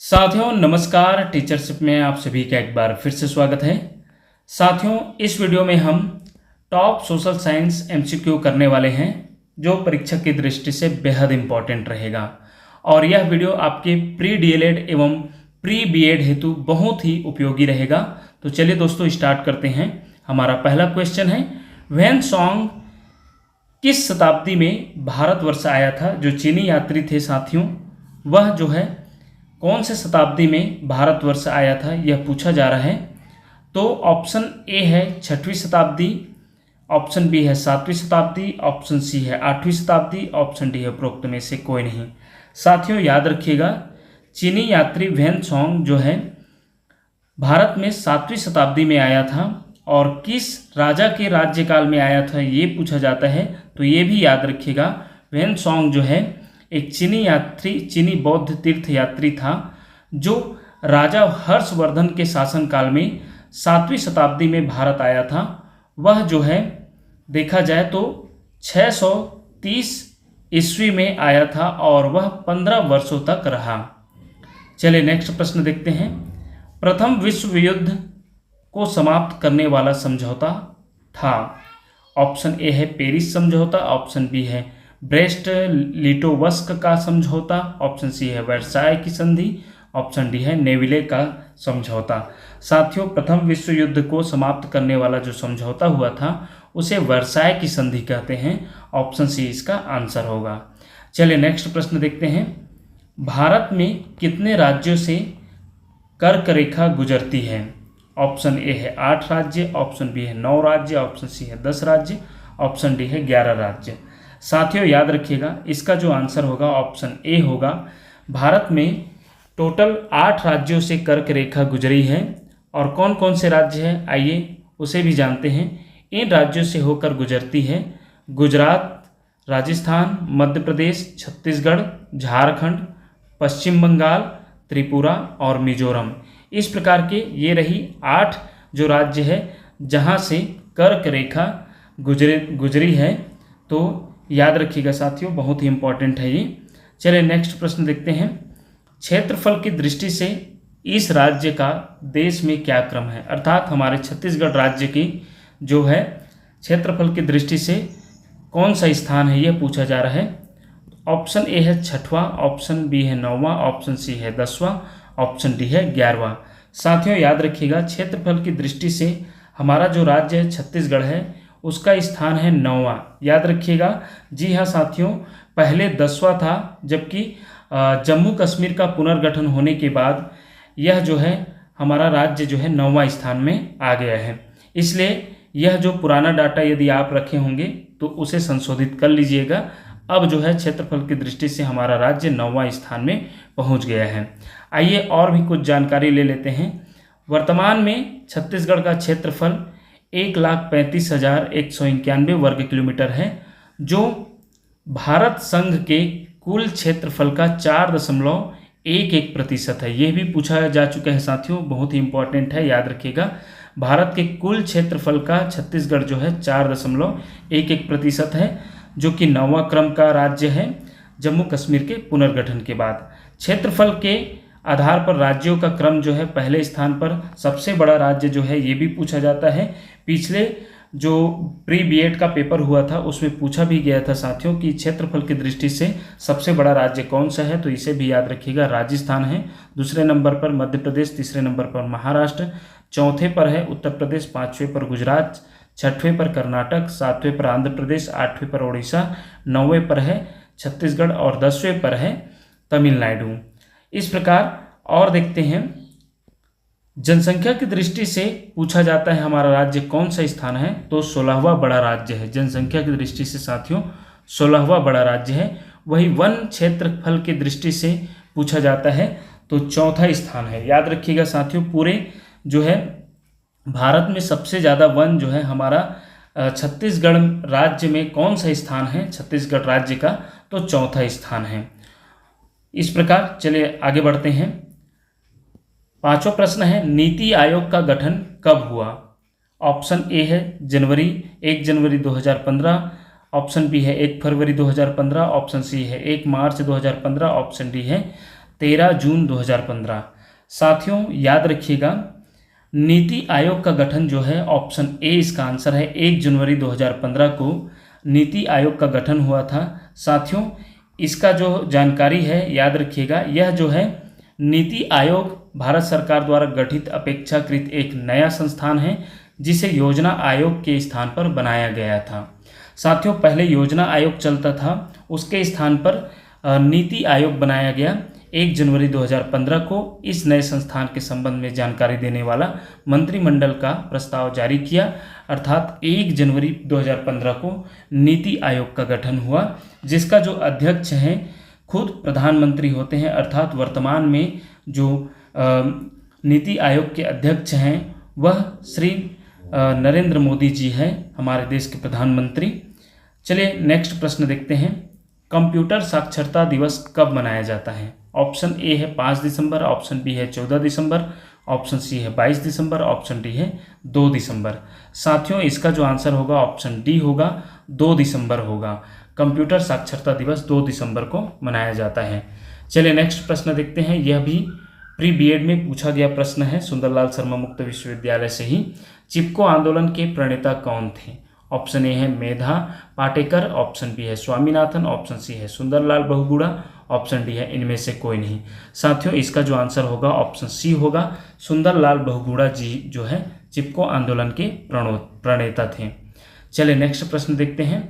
साथियों नमस्कार। टीचरशिप में आप सभी का एक बार फिर से स्वागत है। साथियों इस वीडियो में हम टॉप सोशल साइंस एमसीक्यू करने वाले हैं जो परीक्षा की दृष्टि से बेहद इम्पॉर्टेंट रहेगा और यह वीडियो आपके प्री डीएलएड एवं प्री बीएड हेतु बहुत ही उपयोगी रहेगा। तो चलिए दोस्तों स्टार्ट करते हैं। हमारा पहला क्वेश्चन है, व्हेन सॉन्ग किस शताब्दी में भारतवर्ष आया था? जो चीनी यात्री थे साथियों, वह जो है कौन से शताब्दी में भारतवर्ष आया था, यह पूछा जा रहा है। तो ऑप्शन ए है 6वीं शताब्दी, ऑप्शन बी है 7वीं शताब्दी, ऑप्शन सी है 8वीं शताब्दी, ऑप्शन डी है उपरोक्त में से कोई नहीं। साथियों याद रखिएगा, चीनी यात्री व्हेन सॉन्ग जो है भारत में 7वीं शताब्दी में आया था और किस राजा के राज्यकाल में आया था ये पूछा जाता है। तो ये भी याद रखिएगा, व्हेन सॉन्ग जो है एक चीनी बौद्ध तीर्थ यात्री था जो राजा हर्षवर्धन के शासनकाल में 7वीं शताब्दी में भारत आया था। वह जो है देखा जाए तो 630 ईस्वी में आया था और वह 15 वर्षों तक रहा। चलिए नेक्स्ट प्रश्न देखते हैं। प्रथम विश्व युद्ध को समाप्त करने वाला समझौता था। ऑप्शन ए है पेरिस समझौता, ऑप्शन बी है ब्रेस्ट लिटोवस्क का समझौता, ऑप्शन सी है वर्साय की संधि, ऑप्शन डी है नेविले का समझौता। साथियों प्रथम विश्व युद्ध को समाप्त करने वाला जो समझौता हुआ था उसे वर्साय की संधि कहते हैं। ऑप्शन सी इसका आंसर होगा। चलिए नेक्स्ट प्रश्न देखते हैं। भारत में कितने राज्यों से कर्क रेखा गुजरती है? ऑप्शन ए है 8 राज्य, ऑप्शन बी है 9 राज्य, ऑप्शन सी है 10 राज्य, ऑप्शन डी है 11 राज्य। साथियों याद रखिएगा, इसका जो आंसर होगा ऑप्शन ए होगा। भारत में टोटल 8 राज्यों से कर्क रेखा गुजरी है और कौन कौन से राज्य हैं आइए उसे भी जानते हैं। इन राज्यों से होकर गुजरती है गुजरात, राजस्थान, मध्य प्रदेश, छत्तीसगढ़, झारखंड, पश्चिम बंगाल, त्रिपुरा और मिजोरम। इस प्रकार के ये रही 8 जो राज्य है जहाँ से कर्क रेखा गुजरी है। तो याद रखिएगा साथियों, बहुत ही इंपॉर्टेंट है ये। चलिए नेक्स्ट प्रश्न देखते हैं। क्षेत्रफल की दृष्टि से इस राज्य का देश में क्या क्रम है? अर्थात हमारे छत्तीसगढ़ राज्य की जो है क्षेत्रफल की दृष्टि से कौन सा स्थान है यह पूछा जा रहा है। ऑप्शन ए है 6वां, ऑप्शन बी है 9वां, ऑप्शन सी है 10वां, ऑप्शन डी है 11वां। साथियों याद रखिएगा, क्षेत्रफल की दृष्टि से हमारा जो राज्य छत्तीसगढ़ है उसका स्थान है 9वां। याद रखिएगा, जी हाँ साथियों, पहले 10वां था, जबकि जम्मू कश्मीर का पुनर्गठन होने के बाद यह जो है हमारा राज्य जो है 9वां स्थान में आ गया है। इसलिए यह जो पुराना डाटा यदि आप रखे होंगे तो उसे संशोधित कर लीजिएगा। अब जो है क्षेत्रफल की दृष्टि से हमारा राज्य 9वां स्थान में पहुंच गया है। आइए और भी कुछ जानकारी ले लेते हैं। वर्तमान में छत्तीसगढ़ का क्षेत्रफल 1,35,191 वर्ग किलोमीटर है, जो भारत संघ के कुल क्षेत्रफल का 4.11% है। यह भी पूछा जा चुका है साथियों, बहुत ही इंपॉर्टेंट है, याद रखिएगा। भारत के कुल क्षेत्रफल का छत्तीसगढ़ जो है 4.11% है, जो कि 9वां क्रम का राज्य है जम्मू कश्मीर के पुनर्गठन के बाद। क्षेत्रफल के आधार पर राज्यों का क्रम जो है पहले स्थान पर सबसे बड़ा राज्य जो है ये भी पूछा जाता है। पिछले जो प्री बीएड का पेपर हुआ था उसमें पूछा भी गया था साथियों कि क्षेत्रफल की दृष्टि से सबसे बड़ा राज्य कौन सा है, तो इसे भी याद रखिएगा, राजस्थान है। दूसरे नंबर पर मध्य प्रदेश, तीसरे नंबर पर महाराष्ट्र, चौथे पर है उत्तर प्रदेश, 5वें पर गुजरात, 6वें पर कर्नाटक, 7वें पर आंध्र प्रदेश, 8वें पर उड़ीसा, 9वें पर है छत्तीसगढ़ और 10वें पर है तमिलनाडु। इस प्रकार और देखते हैं, जनसंख्या की दृष्टि से पूछा जाता है हमारा राज्य कौन सा स्थान है, तो 16वां बड़ा राज्य है। जनसंख्या की दृष्टि से साथियों 16वां बड़ा राज्य है। वही वन क्षेत्रफल की दृष्टि से पूछा जाता है तो 4था स्थान है। याद रखिएगा साथियों, पूरे जो है भारत में सबसे ज़्यादा वन जो है हमारा छत्तीसगढ़ राज्य में कौन सा स्थान है? छत्तीसगढ़ राज्य का तो 4था स्थान है। इस प्रकार चलिए आगे बढ़ते हैं। 5वां प्रश्न है, नीति आयोग का गठन कब हुआ? ऑप्शन ए है 1 जनवरी 2015, ऑप्शन बी है 1 फरवरी 2015, ऑप्शन सी है 1 मार्च 2015, ऑप्शन डी है 13 जून 2015। साथियों याद रखिएगा, नीति आयोग का गठन जो है ऑप्शन ए इसका आंसर है, 1 जनवरी 2015 को नीति आयोग का गठन हुआ था। साथियों इसका जो जानकारी है याद रखिएगा, यह जो है नीति आयोग भारत सरकार द्वारा गठित अपेक्षाकृत एक नया संस्थान है जिसे योजना आयोग के स्थान पर बनाया गया था। साथियों पहले योजना आयोग चलता था, उसके स्थान पर नीति आयोग बनाया गया। 1 जनवरी 2015 को इस नए संस्थान के संबंध में जानकारी देने वाला मंत्रिमंडल का प्रस्ताव जारी किया, अर्थात 1 जनवरी 2015 को नीति आयोग का गठन हुआ, जिसका जो अध्यक्ष हैं खुद प्रधानमंत्री होते हैं, अर्थात वर्तमान में जो नीति आयोग के अध्यक्ष हैं वह श्री नरेंद्र मोदी जी हैं, हमारे देश के प्रधानमंत्री। चलिए नेक्स्ट प्रश्न देखते हैं, कंप्यूटर साक्षरता दिवस कब मनाया जाता है? ऑप्शन ए है 5 दिसंबर, ऑप्शन बी है 14 दिसंबर, ऑप्शन सी है 22 दिसंबर, ऑप्शन डी है 2 दिसंबर। साथियों इसका जो आंसर होगा ऑप्शन डी होगा, 2 दिसंबर होगा। कंप्यूटर साक्षरता दिवस 2 दिसंबर को मनाया जाता है। चलिए नेक्स्ट प्रश्न देखते हैं, यह भी प्री बीएड में पूछा गया प्रश्न है, सुंदरलाल शर्मा मुक्त विश्वविद्यालय से ही। चिपको आंदोलन के प्रणेता कौन थे? ऑप्शन ए है मेधा पाटेकर, ऑप्शन बी है स्वामीनाथन, ऑप्शन सी है सुंदरलाल बहुगुणा, ऑप्शन डी है इनमें से कोई नहीं। साथियों इसका जो आंसर होगा ऑप्शन सी होगा, सुंदरलाल बहुगुणा जी जो है चिपको आंदोलन के प्रणेता थे। चलिए नेक्स्ट प्रश्न देखते हैं,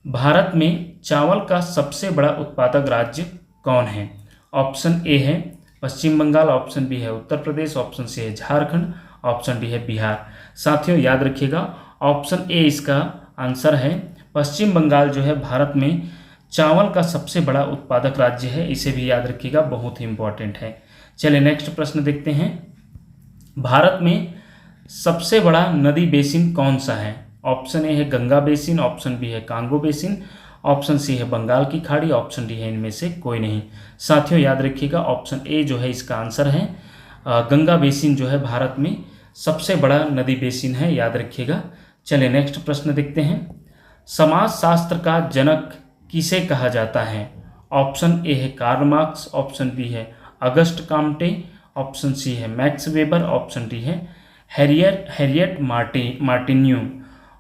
भारत में चावल का सबसे बड़ा उत्पादक राज्य कौन है? ऑप्शन ए है पश्चिम बंगाल, ऑप्शन बी है उत्तर प्रदेश, ऑप्शन सी है झारखंड, ऑप्शन डी है बिहार। साथियों याद रखिएगा ऑप्शन ए इसका आंसर है, पश्चिम बंगाल जो है भारत में चावल का सबसे बड़ा उत्पादक राज्य है, इसे भी याद रखिएगा, बहुत ही इंपॉर्टेंट है। चलिए नेक्स्ट प्रश्न देखते हैं, भारत में सबसे बड़ा नदी बेसिन कौन सा है? ऑप्शन ए है गंगा बेसिन, ऑप्शन बी है कांगो बेसिन, ऑप्शन सी है बंगाल की खाड़ी, ऑप्शन डी है इनमें से कोई नहीं। साथियों याद रखिएगा ऑप्शन ए जो है इसका आंसर है, गंगा बेसिन जो है भारत में सबसे बड़ा नदी बेसिन है, याद रखिएगा। चलिए नेक्स्ट प्रश्न देखते हैं, समाजशास्त्र का जनक किसे कहा जाता है? ऑप्शन ए है कार्ल मार्क्स, ऑप्शन बी है अगस्ट काम्टे, ऑप्शन सी है मैक्स वेबर, ऑप्शन डी है हैरियट मार्टिन्यू।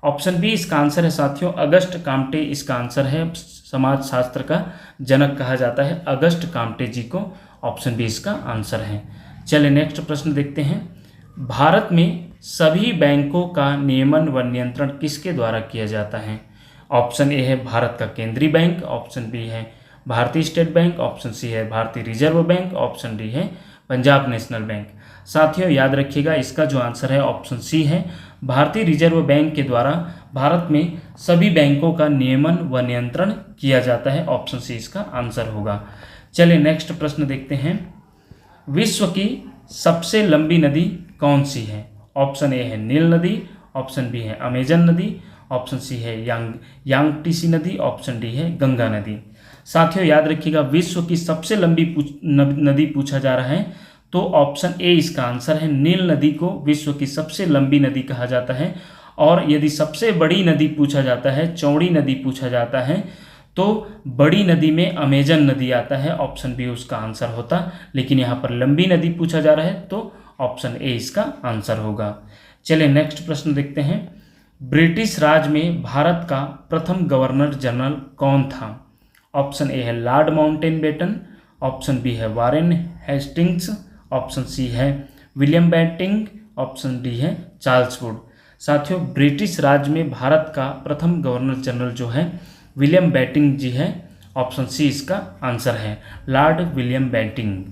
ऑप्शन बी इसका आंसर है साथियों, अगस्ट काम्टे इसका आंसर है, समाजशास्त्र का जनक कहा जाता है अगस्ट काम्टे जी को, ऑप्शन बी इसका आंसर है। चलिए नेक्स्ट प्रश्न देखते हैं, भारत में सभी बैंकों का नियमन व नियंत्रण किसके द्वारा किया जाता है? ऑप्शन ए है भारत का केंद्रीय बैंक, ऑप्शन बी है भारतीय स्टेट बैंक, ऑप्शन सी है भारतीय रिजर्व बैंक, ऑप्शन डी है पंजाब नेशनल बैंक। साथियों याद रखिएगा इसका जो आंसर है ऑप्शन सी है, भारतीय रिजर्व बैंक के द्वारा भारत में सभी बैंकों का नियमन व नियंत्रण किया जाता है, ऑप्शन सी इसका आंसर होगा। चलिए नेक्स्ट प्रश्न देखते हैं, विश्व की सबसे लंबी नदी कौन सी है? ऑप्शन ए है नील नदी, ऑप्शन बी है अमेजन नदी, ऑप्शन सी है यांगटीसी नदी, ऑप्शन डी है गंगा नदी। साथियों याद रखिएगा विश्व की सबसे लंबी नदी पूछा जा रहा है तो ऑप्शन ए इसका आंसर है, नील नदी को विश्व की सबसे लंबी नदी कहा जाता है। और यदि सबसे बड़ी नदी पूछा जाता है, चौड़ी नदी पूछा जाता है, तो बड़ी नदी में अमेजन नदी आता है, ऑप्शन बी उसका आंसर होता, लेकिन यहाँ पर लंबी नदी पूछा जा रहा है तो ऑप्शन ए इसका आंसर होगा। चलिए नेक्स्ट प्रश्न देखते हैं, ब्रिटिश राज में भारत का प्रथम गवर्नर जनरल कौन था? ऑप्शन ए है लॉर्ड माउंटेनबेटन, ऑप्शन बी है वारेन हेस्टिंग्स, ऑप्शन सी है विलियम बेंटिंग, ऑप्शन डी है चार्ल्स वुड। साथियों ब्रिटिश राज में भारत का प्रथम गवर्नर जनरल जो है विलियम बेंटिंग जी है, ऑप्शन सी इसका आंसर है, लॉर्ड विलियम बेंटिंग।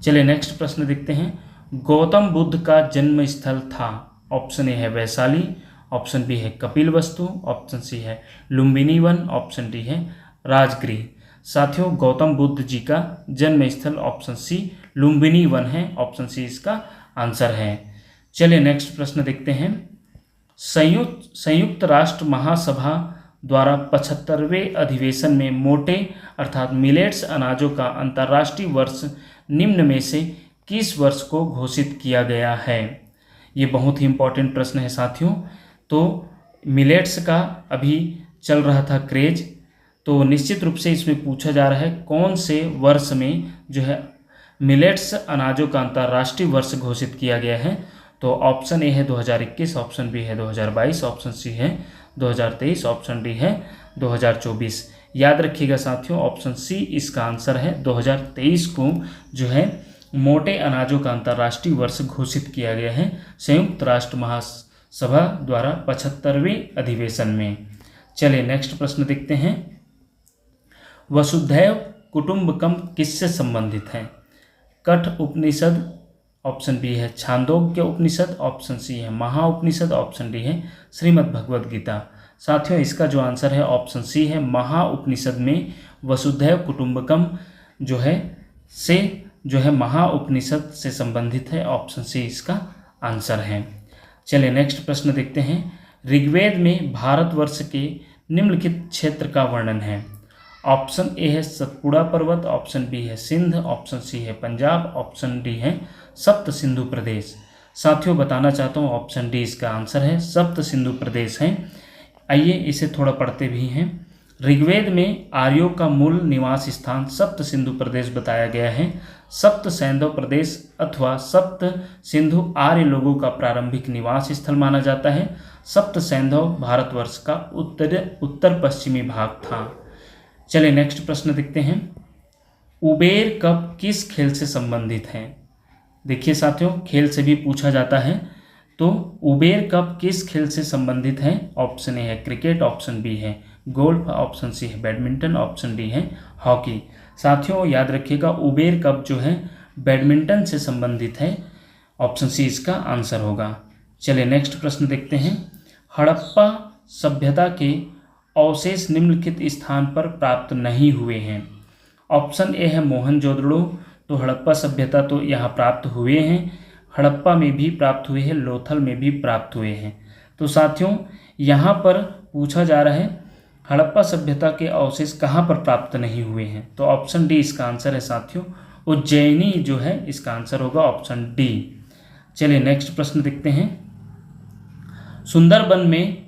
चलिए नेक्स्ट प्रश्न देखते हैं, गौतम बुद्ध का जन्म स्थल था? ऑप्शन ए है वैशाली, ऑप्शन बी है कपिलवस्तु, ऑप्शन सी है लुम्बिनी वन, ऑप्शन डी है राजगृह। साथियों गौतम बुद्ध जी का जन्म स्थल ऑप्शन सी लुम्बिनी वन है, ऑप्शन सी इसका आंसर है। चलिए नेक्स्ट प्रश्न देखते हैं, संयुक्त राष्ट्र महासभा द्वारा 75वें अधिवेशन में मोटे अर्थात मिलेट्स अनाजों का अंतर्राष्ट्रीय वर्ष निम्न में से किस वर्ष को घोषित किया गया है? ये बहुत ही इंपॉर्टेंट प्रश्न है साथियों। तो मिलेट्स का अभी चल रहा था क्रेज, तो निश्चित रूप से इसमें पूछा जा रहा है कौन से वर्ष में जो है मिलेट्स अनाजों का अंतर्राष्ट्रीय वर्ष घोषित किया गया है। तो ऑप्शन ए है 2021, ऑप्शन बी है 2022, ऑप्शन सी है 2023, ऑप्शन डी है 2024। याद रखिएगा साथियों, ऑप्शन सी इसका आंसर है। 2023 को जो है मोटे अनाजों का अंतर्राष्ट्रीय वर्ष घोषित किया गया है संयुक्त राष्ट्र महासभा द्वारा 75वें अधिवेशन में। चलिए नेक्स्ट प्रश्न देखते हैं। वसुधैव कुटुंबकम किससे संबंधित है? कठ उपनिषद, ऑप्शन बी है छांदोग्य उपनिषद, ऑप्शन सी है महाउपनिषद, ऑप्शन डी है श्रीमद् भगवद गीता। साथियों इसका जो आंसर है ऑप्शन सी है। महाउपनिषद में वसुधैव कुटुंबकम जो है महाउपनिषद से संबंधित है। ऑप्शन सी इसका आंसर है। चलिए नेक्स्ट प्रश्न देखते हैं। ऋग्वेद में भारतवर्ष के निम्नलिखित क्षेत्र का वर्णन है। ऑप्शन ए है सतपुड़ा पर्वत, ऑप्शन बी है सिंध, ऑप्शन सी है पंजाब, ऑप्शन डी है सप्त सिंधु प्रदेश। साथियों बताना चाहता हूँ ऑप्शन डी इसका आंसर है, सप्त सिंधु प्रदेश है। आइए इसे थोड़ा पढ़ते भी हैं। ऋग्वेद में आर्यों का मूल निवास स्थान सप्त सिंधु प्रदेश बताया गया है। सप्त सैंधव प्रदेश अथवा सप्त सिंधु आर्य लोगों का प्रारंभिक निवास स्थल माना जाता है। सप्त सैंधव भारतवर्ष का उत्तर पश्चिमी भाग था। चलिए नेक्स्ट प्रश्न देखते हैं। उबेर कप किस खेल से संबंधित है? देखिए साथियों, खेल से भी पूछा जाता है। तो उबेर कप किस खेल से संबंधित है? ऑप्शन ए है क्रिकेट, ऑप्शन बी है गोल्फ, ऑप्शन सी है बैडमिंटन, ऑप्शन डी है हॉकी। साथियों याद रखिएगा उबेर कप जो है बैडमिंटन से संबंधित है। ऑप्शन सी इसका आंसर होगा। चलिए नेक्स्ट प्रश्न देखते हैं। हड़प्पा सभ्यता के अवशेष निम्नलिखित स्थान पर प्राप्त नहीं हुए हैं। ऑप्शन ए है मोहनजोदड़ो, तो हड़प्पा सभ्यता तो यहाँ प्राप्त हुए हैं, हड़प्पा में भी प्राप्त हुए हैं, लोथल में भी प्राप्त हुए हैं। तो साथियों यहाँ पर पूछा जा रहा है हड़प्पा सभ्यता के अवशेष कहाँ पर प्राप्त नहीं हुए हैं। तो ऑप्शन डी इसका आंसर है साथियों, उज्जैनी जो है इसका आंसर होगा ऑप्शन डी। चलिए नेक्स्ट प्रश्न देखते हैं। सुंदरबन में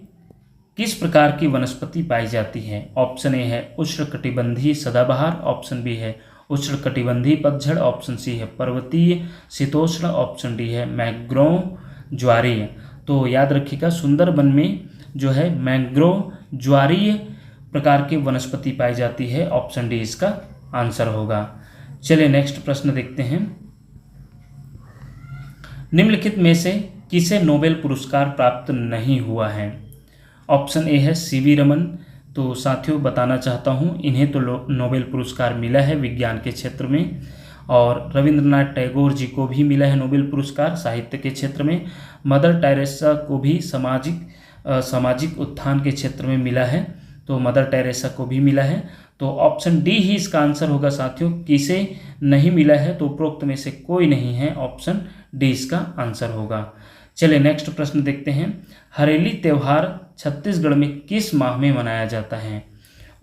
किस प्रकार की वनस्पति पाई जाती है? ऑप्शन ए है उष्णकटिबंधीय सदाबहार, ऑप्शन बी है उष्णकटिबंधीय पतझड़, ऑप्शन सी है पर्वतीय शीतोष्ण, ऑप्शन डी है मैंग्रोव ज्वारीय। तो याद रखिएगा सुंदरबन में जो है मैंग्रोव ज्वारीय प्रकार की वनस्पति पाई जाती है। ऑप्शन डी इसका आंसर होगा। चलिए नेक्स्ट प्रश्न देखते हैं। निम्नलिखित में से किसे नोबेल पुरस्कार प्राप्त नहीं हुआ है? ऑप्शन ए है सीवी रमन। तो साथियों बताना चाहता हूँ इन्हें तो नोबेल पुरस्कार मिला है विज्ञान के क्षेत्र में, और रविंद्रनाथ टैगोर जी को भी मिला है नोबेल पुरस्कार साहित्य के क्षेत्र में। मदर टेरेसा को भी सामाजिक उत्थान के क्षेत्र में मिला है, तो मदर टेरेसा को भी मिला है। तो ऑप्शन डी ही इसका आंसर होगा साथियों। किसे नहीं मिला है? तो उपरोक्त में से कोई नहीं है, ऑप्शन डी इसका आंसर होगा। चलिए नेक्स्ट प्रश्न देखते हैं। हरेली त्यौहार छत्तीसगढ़ में किस माह में मनाया जाता है?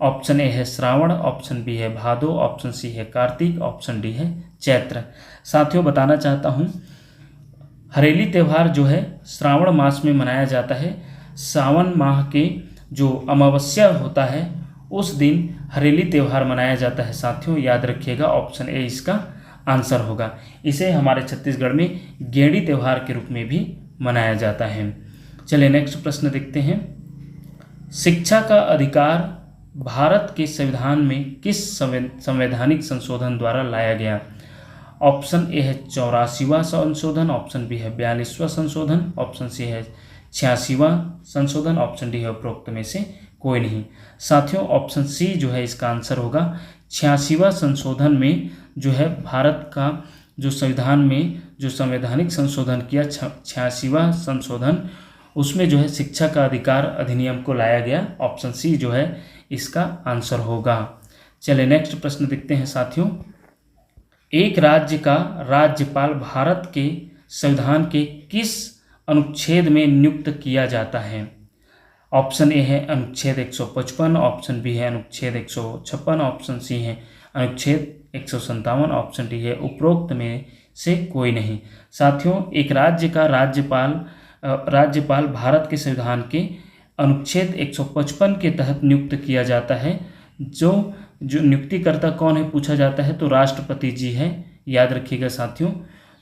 ऑप्शन ए है श्रावण, ऑप्शन बी है भादो, ऑप्शन सी है कार्तिक, ऑप्शन डी है चैत्र। साथियों बताना चाहता हूँ हरेली त्यौहार जो है श्रावण मास में मनाया जाता है। सावन माह के जो अमावस्या होता है उस दिन हरेली त्यौहार मनाया जाता है। साथियों याद रखिएगा ऑप्शन ए इसका आंसर होगा। इसे हमारे छत्तीसगढ़ में गेड़ी त्यौहार के रूप में भी मनाया जाता है। चलिए नेक्स्ट प्रश्न देखते हैं। शिक्षा का अधिकार भारत के संविधान में किस संवैधानिक संशोधन द्वारा लाया गया? ऑप्शन ए है 84वां संशोधन, ऑप्शन बी है 42वां संशोधन, ऑप्शन सी है 86वां संशोधन, ऑप्शन डी है उपरोक्त में से कोई नहीं। साथियों ऑप्शन सी जो है इसका आंसर होगा। 86वां संशोधन में जो है भारत का जो संविधान में जो संवैधानिक संशोधन किया 86वां संशोधन, उसमें जो है शिक्षा का अधिकार अधिनियम को लाया गया। ऑप्शन सी जो है इसका आंसर होगा। चलिए नेक्स्ट प्रश्न देखते हैं साथियों। एक राज्य का राज्यपाल भारत के संविधान के किस अनुच्छेद में नियुक्त किया जाता है? ऑप्शन ए है अनुच्छेद 155, ऑप्शन बी है अनुच्छेद 156, ऑप्शन सी है अनुच्छेद 157, ऑप्शन डी है उपरोक्त में से कोई नहीं। साथियों एक राज्य का राज्यपाल भारत के संविधान के अनुच्छेद 155 के तहत नियुक्त किया जाता है, जो नियुक्तिकर्ता कौन है पूछा जाता है तो राष्ट्रपति जी है। याद रखिएगा साथियों,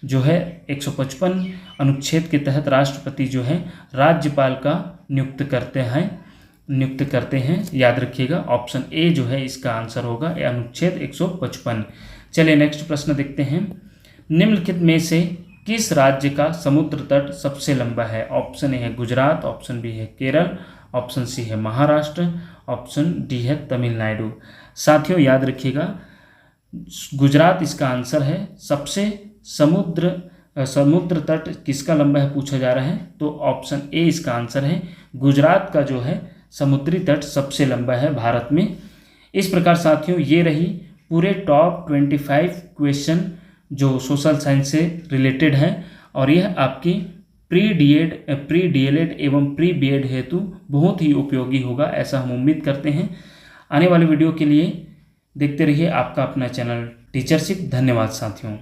जो है 155 अनुच्छेद के तहत राष्ट्रपति जो है राज्यपाल का नियुक्त करते हैं। याद रखिएगा ऑप्शन ए जो है इसका आंसर होगा, अनुच्छेद 155। चलिए नेक्स्ट प्रश्न देखते हैं। निम्नलिखित में से किस राज्य का समुद्र तट सबसे लंबा है? ऑप्शन ए है गुजरात, ऑप्शन बी है केरल, ऑप्शन सी है महाराष्ट्र, ऑप्शन डी है तमिलनाडु। साथियों याद रखिएगा गुजरात इसका आंसर है। सबसे समुद्र तट किसका लंबा है पूछा जा रहा है तो ऑप्शन ए इसका आंसर है। गुजरात का जो है समुद्री तट सबसे लंबा है भारत में। इस प्रकार साथियों ये रही पूरे टॉप 25 क्वेश्चन जो सोशल साइंस से रिलेटेड है, और यह आपकी प्री डीएलएड एवं प्री बीएड हेतु बहुत ही उपयोगी होगा, ऐसा हम उम्मीद करते हैं। आने वाले वीडियो के लिए देखते रहिए आपका अपना चैनल टीचरशिप। धन्यवाद साथियों।